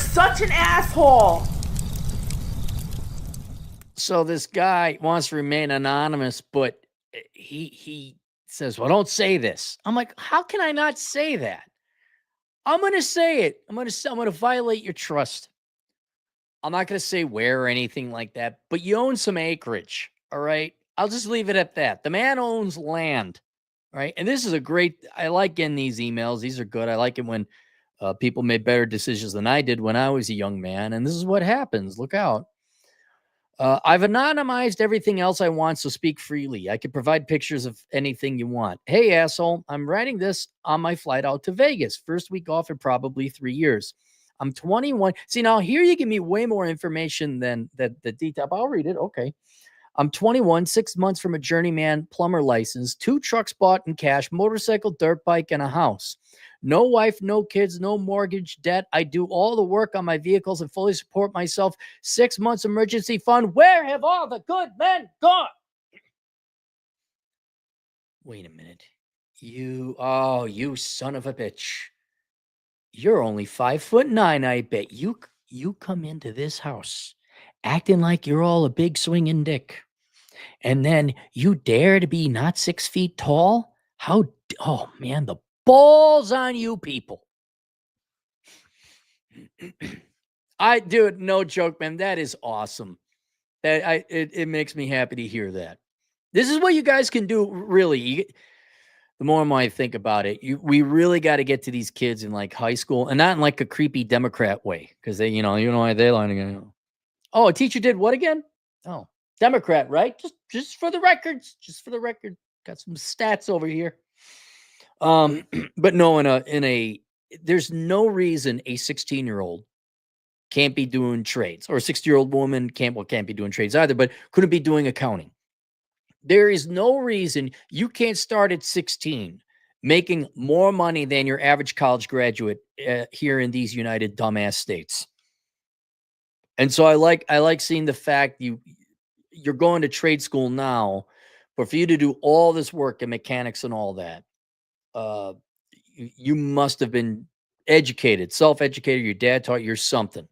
such an asshole. So this guy wants to remain anonymous, but he says, "Well, don't say this." I'm like, "How can I not say that? I'm going to say it. I'm going to violate your trust. I'm not going to say where or anything like that, but you own some acreage, all right? I'll just leave it at that. The man owns land, right? And this is I like getting these emails. These are good. I like it when people made better decisions than I did when I was a young man. And this is what happens. Look out. I've anonymized everything else I want, so speak freely. I can provide pictures of anything you want. Hey, asshole, I'm writing this on my flight out to Vegas. First week off in probably 3 years. I'm 21. See, now here you give me way more information than the detail. I'll read it. Okay. I'm 21, 6 months from a journeyman plumber license, 2 trucks bought in cash, motorcycle, dirt bike, and a house. No wife, no kids, no mortgage debt. I do all the work on my vehicles and fully support myself. 6 months emergency fund. Where have all the good men gone? Wait a minute. You son of a bitch. You're only 5'9", I bet. You come into this house acting like you're all a big swinging dick. And then you dare to be not 6 feet tall? Oh man, the balls on you people. Dude, no joke, man. That is awesome. It makes me happy to hear that. This is what you guys can do, really. The more and more I think about it, we really got to get to these kids in like high school, and not in like a creepy Democrat way, because they, why they lying. Oh, a teacher did what again? Oh, Democrat, right? Just for the records, got some stats over here. But no, there's no reason a 16-year-old can't be doing trades, or a 60-year-old woman can't be doing trades either, but couldn't be doing accounting. There is no reason you can't start at 16 making more money than your average college graduate here in these United Dumbass States. And so I like seeing the fact you're going to trade school now, but for you to do all this work and mechanics and all that, you must have been educated, self-educated. Your dad taught you something.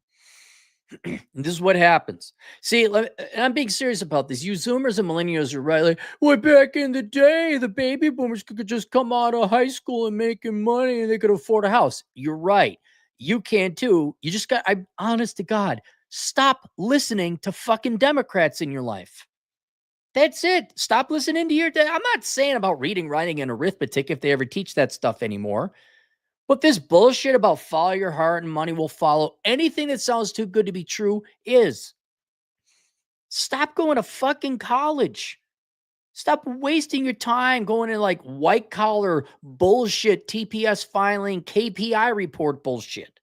And this is what happens. See, and I'm being serious about this. You Zoomers and millennials are right. Like, well, back in the day, the baby boomers could just come out of high school and making money and they could afford a house. You're right. You can too. You just I'm honest to God, stop listening to fucking Democrats in your life. That's it. Stop listening to your dad. I'm not saying about reading, writing, and arithmetic if they ever teach that stuff anymore. But this bullshit about follow your heart and money will follow, anything that sounds too good to be true is. Stop going to fucking college. Stop wasting your time going to like white collar bullshit, TPS filing, KPI report bullshit.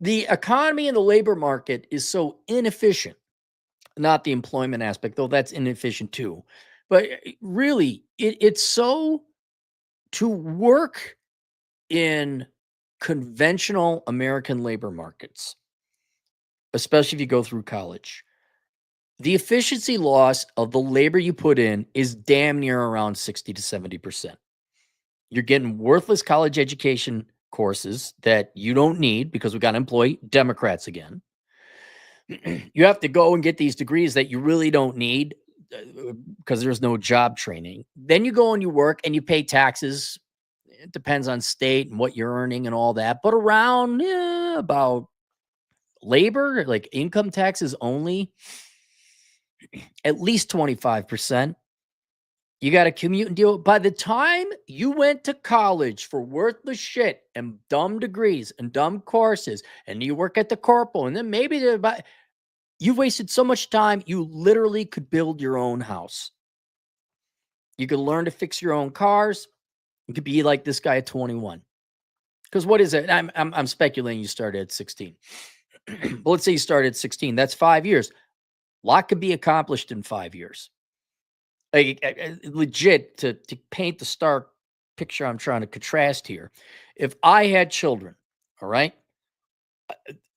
The economy and the labor market is so inefficient. Not the employment aspect, though that's inefficient too. But really, it's so to work in conventional American labor markets, especially if you go through college, the efficiency loss of the labor you put in is damn near around 60 to 70%. You're getting worthless college education courses that you don't need because we got to employ Democrats again. You have to go and get these degrees that you really don't need because there's no job training. Then you go and you work and you pay taxes. It depends on state and what you're earning and all that, but around about labor, like income taxes only, at least 25%. You got to commute and deal. By the time you went to college for worthless shit and dumb degrees and dumb courses, and you work at the corporal, and then maybe you've wasted so much time, you literally could build your own house. You could learn to fix your own cars. You could be like this guy at 21. Because what is it? I'm speculating you started at 16. But let's say you started at 16. That's 5 years. A lot could be accomplished in 5 years. Like, legit, to paint the stark picture I'm trying to contrast here. If I had children, all right,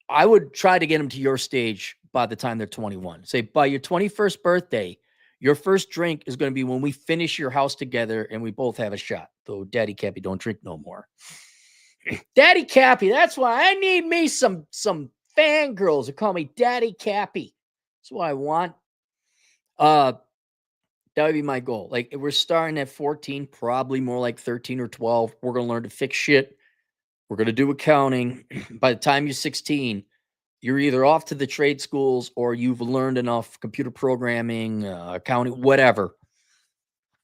I would try to get them to your stage by the time they're 21. Say by your 21st birthday, your first drink is going to be when we finish your house together and we both have a shot. Though daddy can't be don't drink no more. Daddy Cappy. That's why I need me some fangirls who call me Daddy Cappy. That's what I want. That would be my goal. Like we're starting at 14, probably more like 13 or 12. We're gonna learn to fix shit. We're gonna do accounting. By the time you're 16, you're either off to the trade schools or you've learned enough computer programming, accounting, whatever,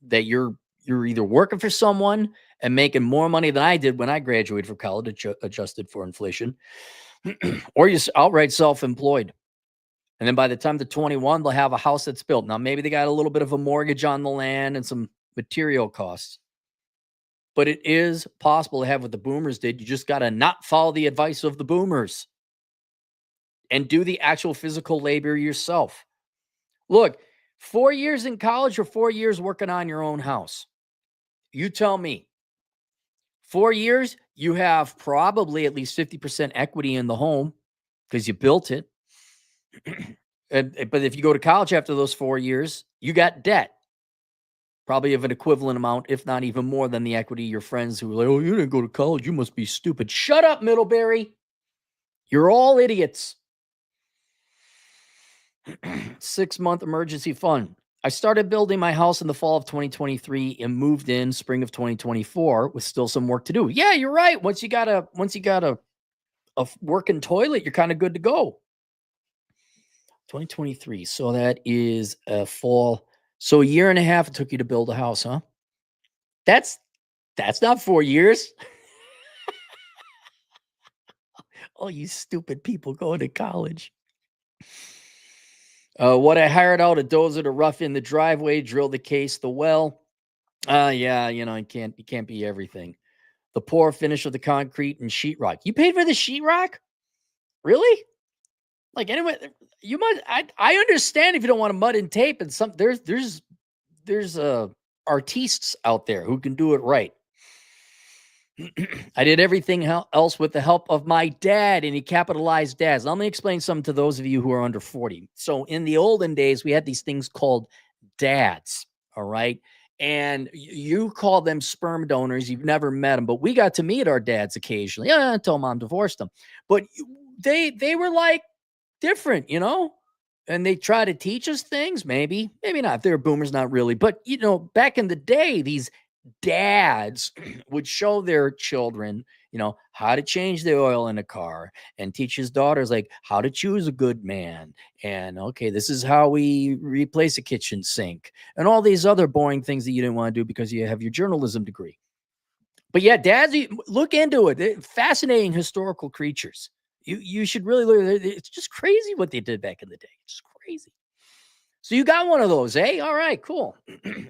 that you're either working for someone and making more money than I did when I graduated from college, adjusted for inflation, or you're outright self-employed. And then by the time they're 21, they'll have a house that's built. Now, maybe they got a little bit of a mortgage on the land and some material costs. But it is possible to have what the boomers did. You just got to not follow the advice of the boomers and do the actual physical labor yourself. Look, 4 years in college or 4 years working on your own house. You tell me. 4 years, you have probably at least 50% equity in the home because you built it. But if you go to college after those 4 years, you got debt. Probably of an equivalent amount, if not even more than the equity of your friends who were like, oh, you didn't go to college. You must be stupid. Shut up, Middlebury. You're all idiots. 6-month emergency fund. I started building my house in the fall of 2023 and moved in spring of 2024 with still some work to do. Yeah, you're right. Once you got a working toilet, you're kind of good to go. 2023. So that is a fall. So a year and a half it took you to build a house, huh? That's not 4 years. Oh, you stupid people going to college. What I hired out a dozer to rough in the driveway, drill the case, the well. Yeah, you can't be everything. The pour, finish of the concrete and sheetrock. You paid for the sheetrock? Really? Like anyway, you might. I understand if you don't want to mud and tape, and some there's artistes out there who can do it right. I did everything else with the help of my dad, and he capitalized dads. Let me explain something to those of you who are under 40. So in the olden days, we had these things called dads, all right? And you call them sperm donors. You've never met them, but we got to meet our dads occasionally. Yeah, until mom divorced them. But they were like different, and they try to teach us things, maybe not. If they're boomers, not really. But, back in the day, these dads would show their children, how to change the oil in a car and teach his daughters like how to choose a good man. And okay, this is how we replace a kitchen sink and all these other boring things that you didn't want to do because you have your journalism degree. But yeah, dads, look into it. They're fascinating historical creatures. You should really look. It's just crazy what they did back in the day. It's just crazy. So you got one of those, eh? All right, cool.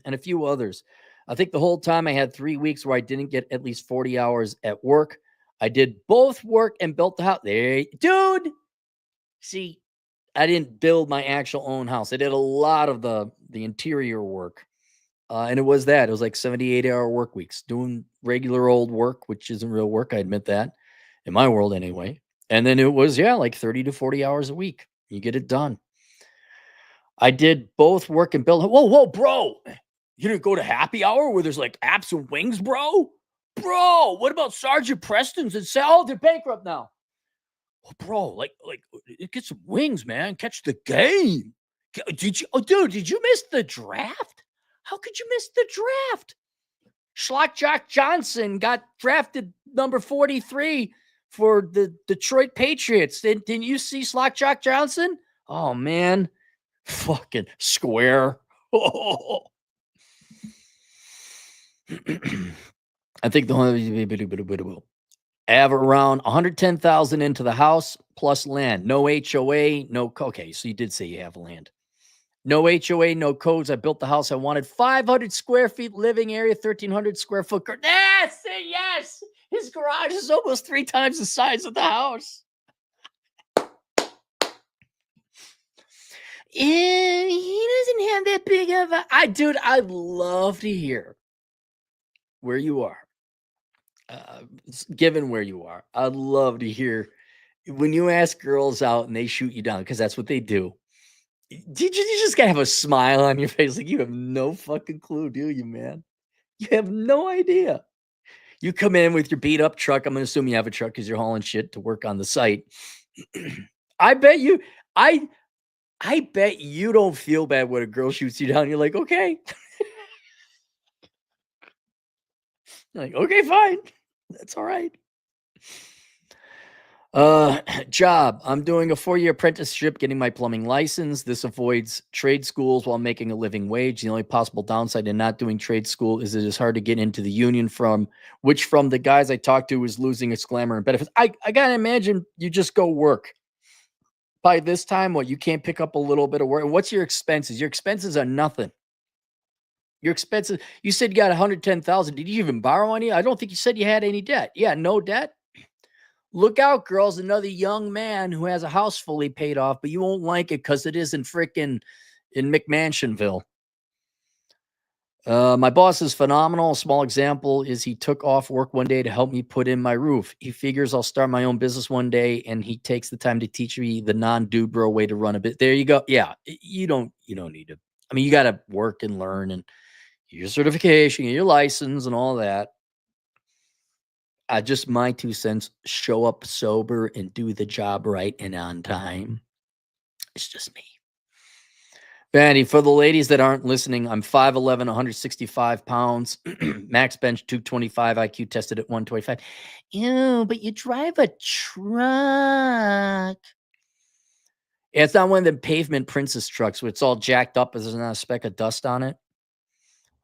And a few others. I think the whole time I had 3 weeks where I didn't get at least 40 hours at work. I did both work and built the house. Dude. See, I didn't build my actual own house. I did a lot of the interior work. And it was like 78-hour work weeks, doing regular old work, which isn't real work. I admit that in my world anyway. And then it was, like 30 to 40 hours a week. You get it done. I did both work and build. Whoa, bro. You didn't go to happy hour where there's like apps and wings, bro? Bro, what about Sergeant Preston's and say, oh, they're bankrupt now. Oh, bro, like get some wings, man. Catch the game. Did you miss the draft? How could you miss the draft? Schlock Johnson got drafted number 43 for the Detroit Patriots. Didn't you see Schlock Johnson? Oh, man. Fucking square. Oh. I think I have around 110,000 into the house plus land. No HOA, no. Okay, so you did say you have land. No HOA, no codes. I built the house I wanted. 500 square feet living area, 1,300 square foot. Yes. His garage is almost 3 times the size of the house. And he doesn't have that big of a. I'd love to hear where you are. Given where you are, I'd love to hear when you ask girls out and they shoot you down, because that's what they do. You just gotta have a smile on your face, like you have no fucking clue, do you, man? You have no idea. You come in with your beat up truck. I'm going to assume you have a truck because you're hauling shit to work on the site. I bet you don't feel bad when a girl shoots you down. You're like, okay. You're like, okay, fine. That's all right. Job. I'm doing a 4-year apprenticeship, getting my plumbing license. This avoids trade schools while making a living wage. The only possible downside in not doing trade school is it is hard to get into the union from the guys I talked to is losing its glamour and benefits. I gotta imagine you just go work. By this time, you can't pick up a little bit of work. And what's your expenses? Your expenses are nothing. Your expenses, you said you got 110,000. Did you even borrow any? I don't think you said you had any debt. Yeah, no debt. Look out, girls. Another young man who has a house fully paid off, but you won't like it because it isn't freaking in McMansionville. My boss is phenomenal. A small example is he took off work one day to help me put in my roof. He figures I'll start my own business one day, and he takes the time to teach me the non-dude bro way to run a bit. There you go. Yeah, you don't need to. I mean, you got to work and learn and your certification, your license, and all that. Just my 2 cents, show up sober and do the job right and on time. It's just me. Vanity, for the ladies that aren't listening, I'm 5'11", 165 pounds, max bench 225, IQ tested at 125. Ew, but you drive a truck. Yeah, it's not one of the pavement princess trucks where it's all jacked up, but there's not a speck of dust on it.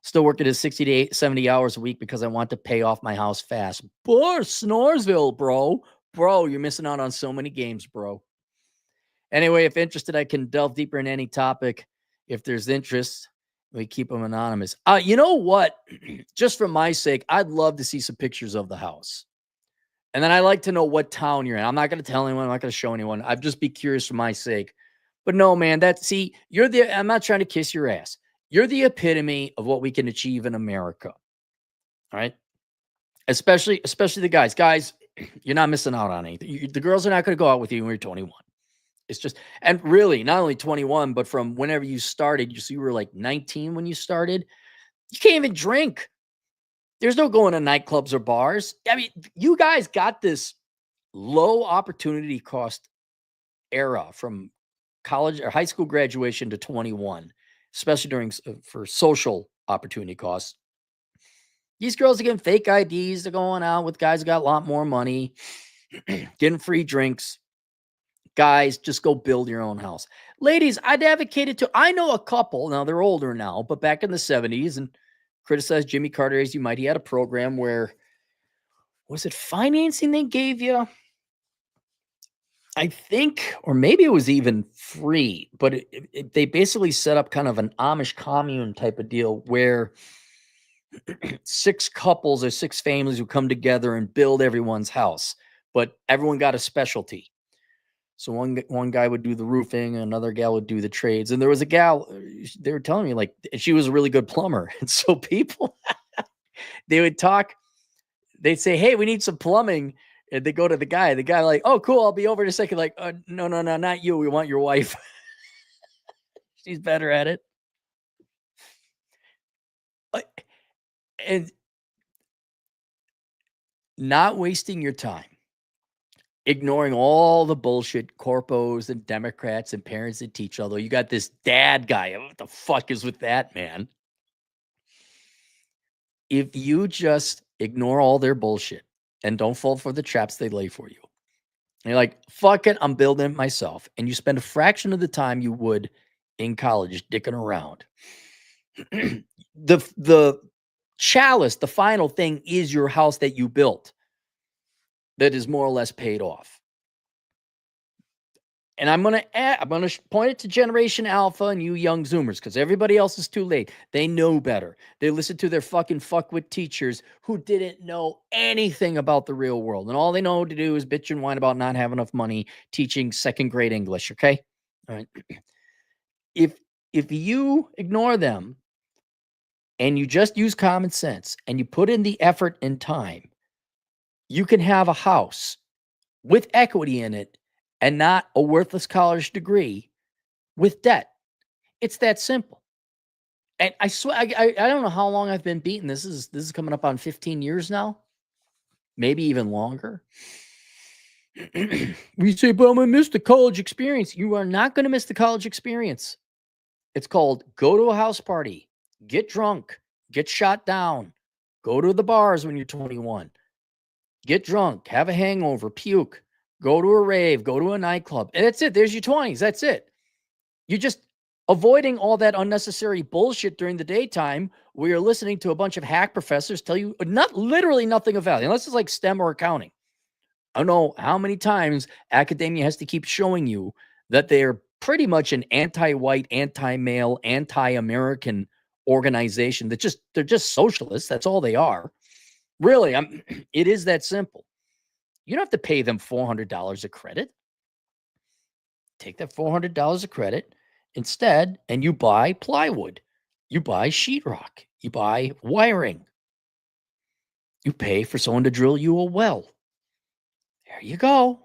Still working at 60 to 70 hours a week because I want to pay off my house fast. Snoresville, bro. Bro, you're missing out on so many games, bro. Anyway, if interested, I can delve deeper in any topic. If there's interest, we keep them anonymous. You know what? Just for my sake, I'd love to see some pictures of the house. And then I like to know what town you're in. I'm not going to tell anyone. I'm not going to show anyone. I'd just be curious for my sake. But no, man, I'm not trying to kiss your ass. You're the epitome of what we can achieve in America. All right. Especially the guys. Guys, you're not missing out on anything. The girls are not going to go out with you when you're 21. It's just, and really not only 21, but from whenever you started, you were like 19 when you started. You can't even drink. There's no going to nightclubs or bars. I mean, you guys got this low opportunity cost era from college or high school graduation to 21. Especially for social opportunity costs. These girls are getting fake IDs. They're going out with guys who got a lot more money, getting free drinks. Guys, just go build your own house. Ladies, I'd advocate it too. I know a couple, now they're older now, but back in the 70s, and criticized Jimmy Carter as you might. He had a program where, was it financing they gave you? I think, or maybe it was even free, but they basically set up kind of an Amish commune type of deal where 6 couples or 6 families would come together and build everyone's house, but everyone got a specialty. So one guy would do the roofing, another gal would do the trades. And there was a gal, they were telling me like she was a really good plumber. And so people, they would talk, they'd say, hey, we need some plumbing. And they go to the guy like, oh, cool, I'll be over in a second. Like, no, not you. We want your wife. She's better at it. And not wasting your time, ignoring all the bullshit corpos and Democrats and parents that teach, although you got this dad guy. What the fuck is with that, man? If you just ignore all their bullshit and don't fall for the traps they lay for you, and you're like, fuck it, I'm building it myself. And you spend a fraction of the time you would in college dicking around. The chalice, the final thing is your house that you built that is more or less paid off. And I'm going to point it to Generation Alpha and you young Zoomers, because everybody else is too late. They know better. They listen to their fucking fuckwit teachers who didn't know anything about the real world. And all they know to do is bitch and whine about not having enough money teaching 2nd grade English, okay? All right. If you ignore them and you just use common sense and you put in the effort and time, you can have a house with equity in it and not a worthless college degree with debt. It's that simple. And I swear, I don't know how long I've been beating this. This is coming up on 15 years now. maybe even longer. We say, but I'm going to miss the college experience. You are not going to miss the college experience. It's called go to a house party, get drunk, get shot down, go to the bars when you're 21, get drunk, have a hangover, puke, go to a rave, go to a nightclub. And that's it. There's your 20s. That's it. You're just avoiding all that unnecessary bullshit during the daytime where you're listening to a bunch of hack professors tell you literally nothing of value, unless it's like STEM or accounting. I don't know how many times academia has to keep showing you that they're pretty much an anti-white, anti-male, anti-American organization they're just socialists. That's all they are. Really, it is that simple. You don't have to pay them $400 a credit. Take that $400 a credit instead, and you buy plywood. You buy sheetrock. You buy wiring. You pay for someone to drill you a well. There you go.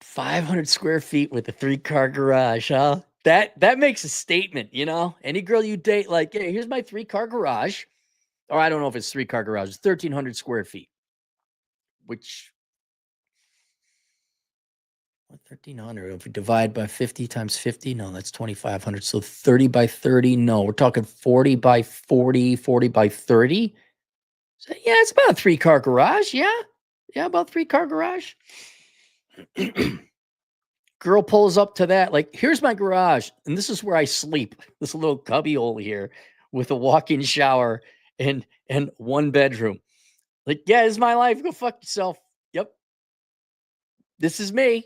500 square feet with a 3-car garage, huh? That makes a statement, you know? Any girl you date, like, hey, here's my 3-car garage. Or I don't know if it's 3-car garage. It's 1,300 square feet. Which, 1,300. If we divide by 50 times 50, no, that's 2,500. So 30 by 30, no. We're talking 40 by 40, 40 by 30. So, yeah, it's about a 3-car garage, yeah? Yeah, about 3-car garage. Girl pulls up to that, like, here's my garage, and this is where I sleep. This little cubby hole here with a walk-in shower and 1 bedroom. Like, yeah, this is my life. Go fuck yourself. Yep. This is me.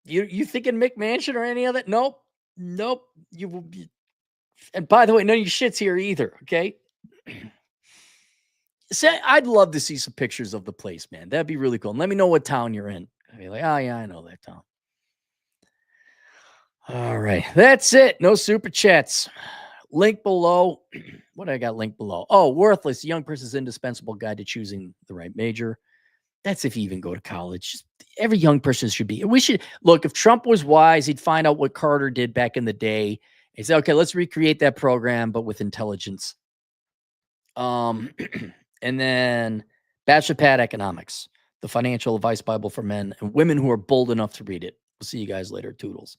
You thinking McMansion or any of that? Nope. Nope. You will be. And by the way, none of your shit's here either. Okay. I'd love to see some pictures of the place, man. That'd be really cool. And let me know what town you're in. I'd be like, oh yeah, I know that town. All right. That's it. No super chats. Link below. What I got linked below? Oh, Worthless, young person's indispensable guide to choosing the right major. That's if you even go to college. Just, every young person should be. We should look, if Trump was wise, he'd find out what Carter did back in the day. He said, okay, let's recreate that program, but with intelligence. And then Bachelor Pad Economics, the financial advice Bible for men and women who are bold enough to read it. We'll see you guys later. Toodles.